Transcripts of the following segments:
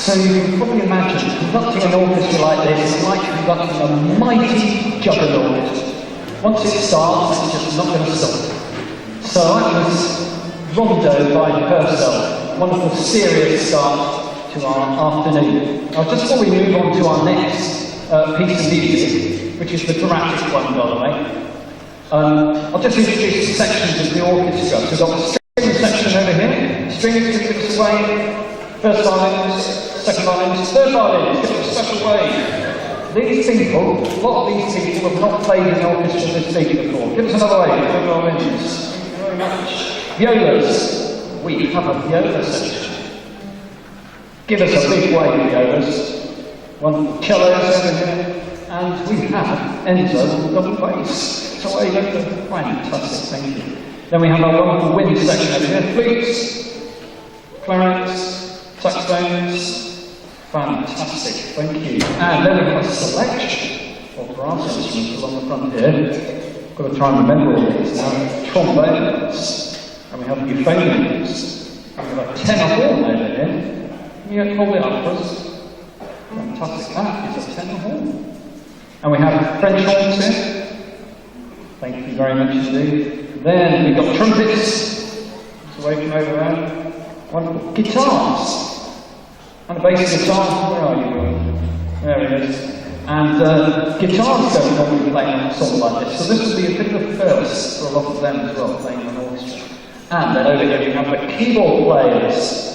So you can probably imagine conducting an orchestra like this is like conducting a mighty juggernaut. Once it starts, it's just not going to stop. So that was Rondo by Purcell. Wonderful, serious start to our afternoon. Now, just before we move on to our next piece of music, which is the dramatic one, by the way, I'll just introduce the sections of the orchestra. So we've got the string section over here. Strings give us away. First violins, second violins, third violins, give us a special way. These people, a lot of these people have not played in an orchestra this big before. Give us another way. Third violins. Thank you very much. Violas. We have a viola section. Give us a big way, violas. One cellos over here. And we have Enzo double bass. So away, fantastic, thank you. Then we have our wonderful wind section over here. Flutes, clarinets, saxophones. Fantastic, thank you. And then we have a selection of brass instruments along the front here. Got to try and remember all these now. Trombones, and we have euphoniums, and we have a tenor horn over here. Can you hold it up for us? Fantastic, that is a tenor horn. And we have French horns here. Thank you very much indeed. Then we've got trumpets. Just away from over there. Wonderful. Guitars. And a bass guitar. Where are you? There it is. And guitars don't normally play on a song like this. So this will be a bit of a first for a lot of them as well, playing on orchestra. And then over here we have the keyboard players.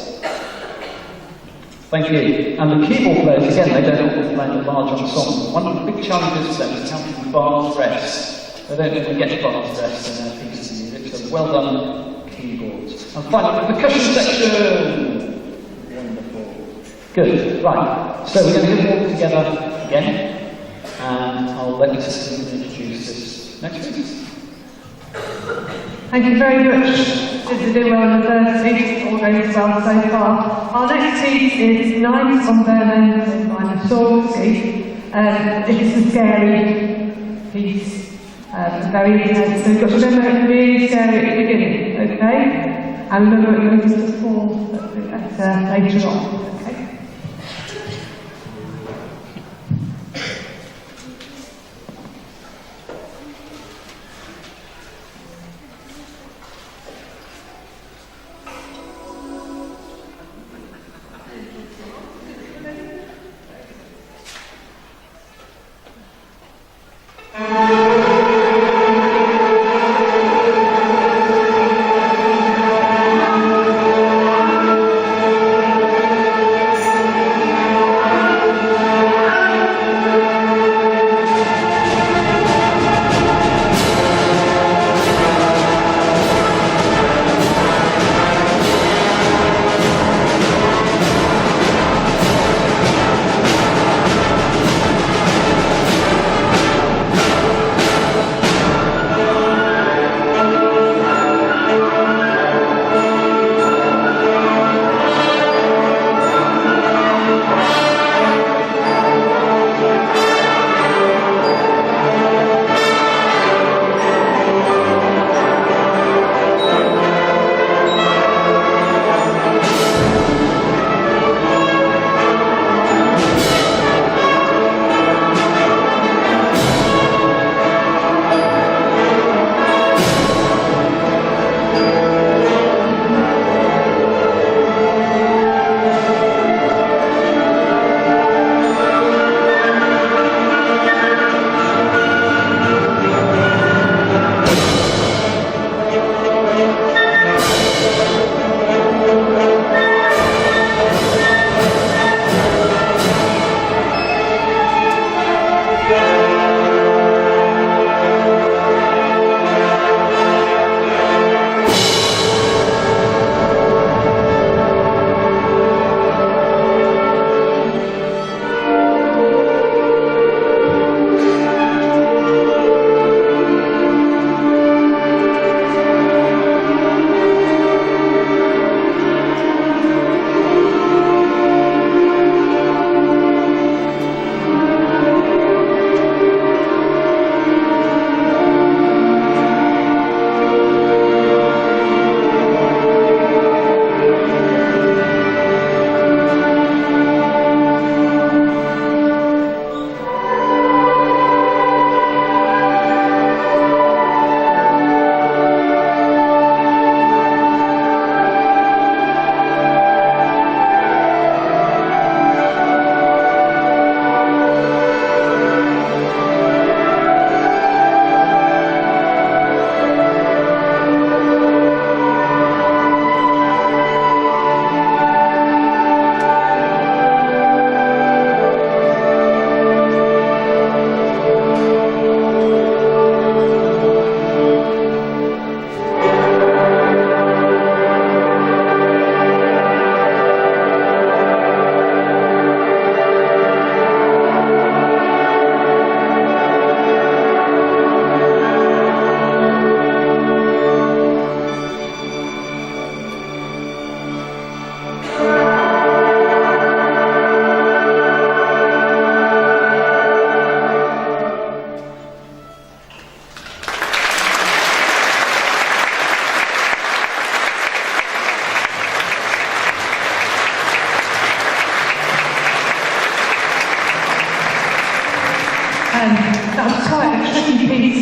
Thank you. And the keyboard players, again, they don't often play in a large ensemble. One of the big challenges for them is counting bars rest. They don't really get bars rest in their pieces of music, so well done, keyboards. And finally, the percussion section. Wonderful. Good. Right. So we're going to get all together again, and I'll let Stephen introduce this next piece. Thank you very much. Did do well on the first piece, all going well so far. Our next piece is Night on Bernstein by Mussorgsky. It's a scary piece, very intense. So you've got to remember it's really scary at the beginning, okay? And remember it goes to fall later on.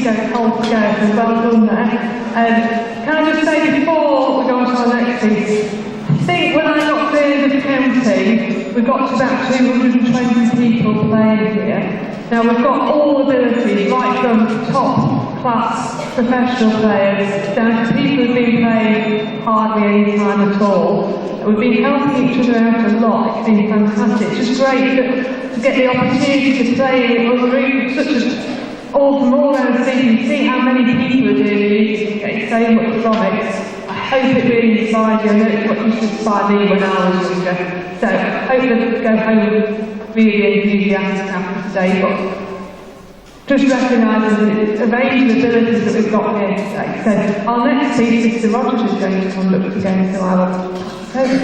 to go whole together, so well done there. Can I just say before we go on to our next piece, I think when I got through the counting, we got to about 220 people playing here. Now we've got all abilities, right from top class professional players down to people who've been playing hardly any time at all. We've been helping each other out a lot. It's been fantastic. It's just great to get the opportunity to play in other rooms, such as all from all around the city. You can see how many people are doing music and getting so much from it. I hope it really inspires you. I know it's what used to inspire me when I was younger. So I hope that go home really enthusiastic after today, but just recognising the range of abilities that we've got here today. So our next piece, Mr. Rogers is going to conduct again, so I will pass over.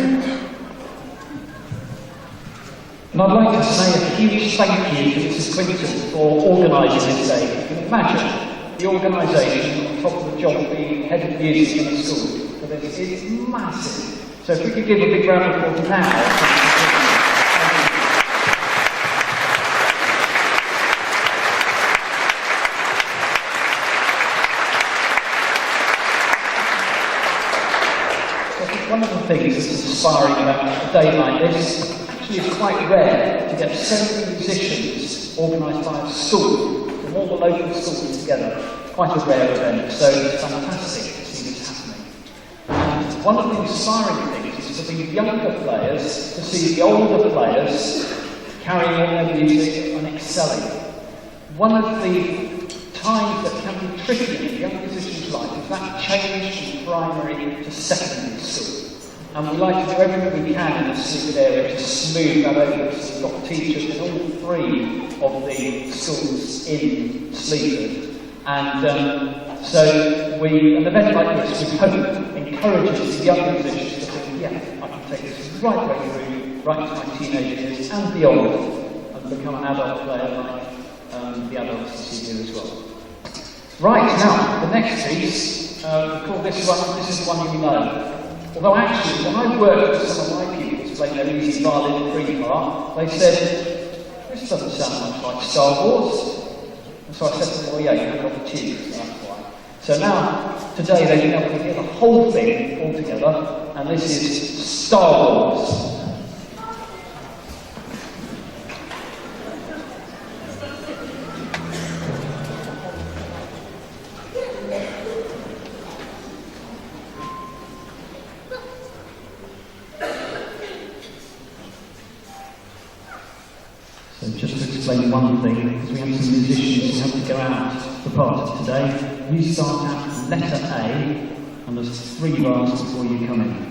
And I'd like to say a huge thank you to Mrs. Quinton for organising this day. You can imagine the organisation on top of the job of being head of music in a school. For this is massive. So if we could give a big round of applause now. One of the things that's inspiring about a day like this, actually it's quite rare to get so many musicians organised by a school, from all the local schools together. Quite a rare event, so it's fantastic to see this happening. And one of the inspiring things is for the younger players to see the older players carrying on their music and excelling. One of the times that can be tricky in a young musician's life is that change from primary to secondary school. And we like to do everything we can in the Sleaford area to smooth that over. So we've got teachers in all three of the schools in Sleaford. And so an event like this, we hope, encourages the young musicians to think, yeah, I can take this right way through, right to my teenage years and beyond, and become an adult player like the adults that you do as well. Right, now, the next piece, we call this is one you know. Although actually, when I worked with some of my pupils playing their easy violin pre-part, they said, this doesn't sound much like Star Wars. And so I said to them, well, yeah, you haven't got the tunes, so that's why. So now, today, they've been able to hear the whole thing all together, and this is Star Wars. So just to explain one thing, because we have some musicians who have to go out for part today, you start out with letter A, and there's 3 bars before you come in.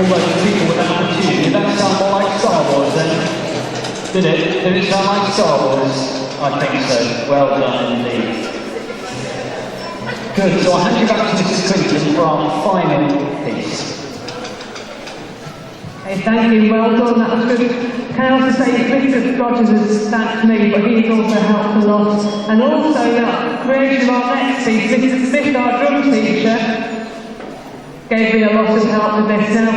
all those people without the tune. Did that sound more like Star Wars then? Did it? Did it sound like Star Wars? I think so. Well done indeed. Good, so I'll hand you back to Mrs. Clinton for our final piece. Okay, thank you, well done, that was good. Can I also say Mr. Rogers has thanked me, but he's also helped a lot. And also that creation of our next piece, Mr. Smith, our drum teacher, gave me a lot of help with this. Now,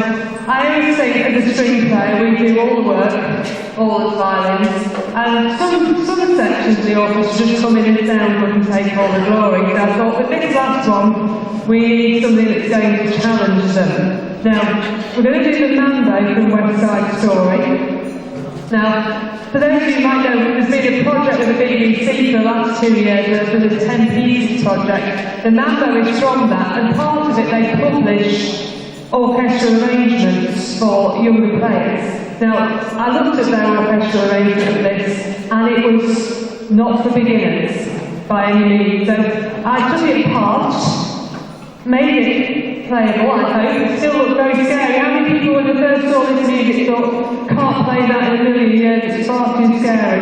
I always think as a string player we do all the work, all the violins, and some sections of the orchestra just come in and sound good and take all the glory. So I thought with this last one, we need something that's going to challenge them. Now, we're going to do the Mambo from West Side Story. Now, for those of you who might know, there's been a project with the BBC for the last 2 years, for the 10 Pieces project. The Mambo is from that, and part of it they publish orchestral arrangements for younger players. Now, I looked at their orchestral arrangement of this, and it was not for beginners by any means. So I took it apart, made it playable, I hope. It still looked very scary. How many people when they first saw this music thought, can't play that in a million years, it's far too scary?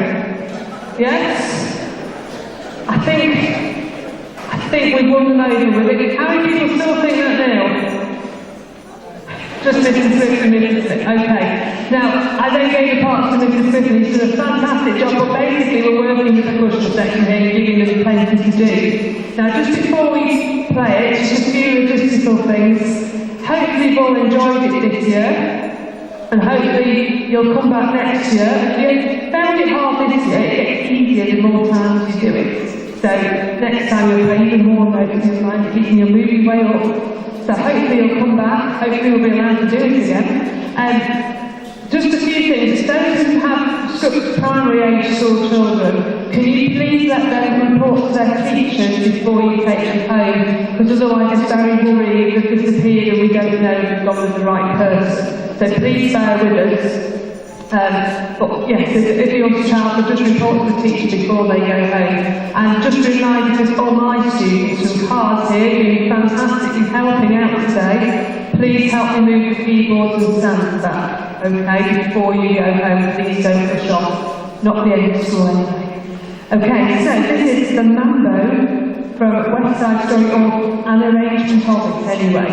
Yes? I think we've won them over with it. How many people still think that now? Just Mr. Smith and Mr. Smith. Okay. Now, I then gave the part to Mr. Smith and he did a fantastic job, but basically we're working with the percussion section here, giving them plenty to do. Now, just before we play it, just a few logistical things. Hopefully you've all enjoyed it this year, and hopefully you'll come back next year. If you found it hard this year, it gets easier the more times you do it. So, next time you'll play even more notes in mind, keeping your moving way up. So hopefully you'll come back, hopefully you'll be allowed to do it again. Just a few things. Those who have such primary age school children, can you please let them report to their teachers before you take them home? Because otherwise it's very worrying if they've disappeared and we don't know if they've gone with the right person. So please bear with us. But yes, if your child will just report to the teacher before they go home. And just a reminder to all my students from Carre here, being fantastic in helping out today, please help me move the keyboards and stands back, okay, before you go home. Please don't push off, not the end of school anyway. Okay, so this is the Mambo from West Side Story, or an arrangement of it anyway.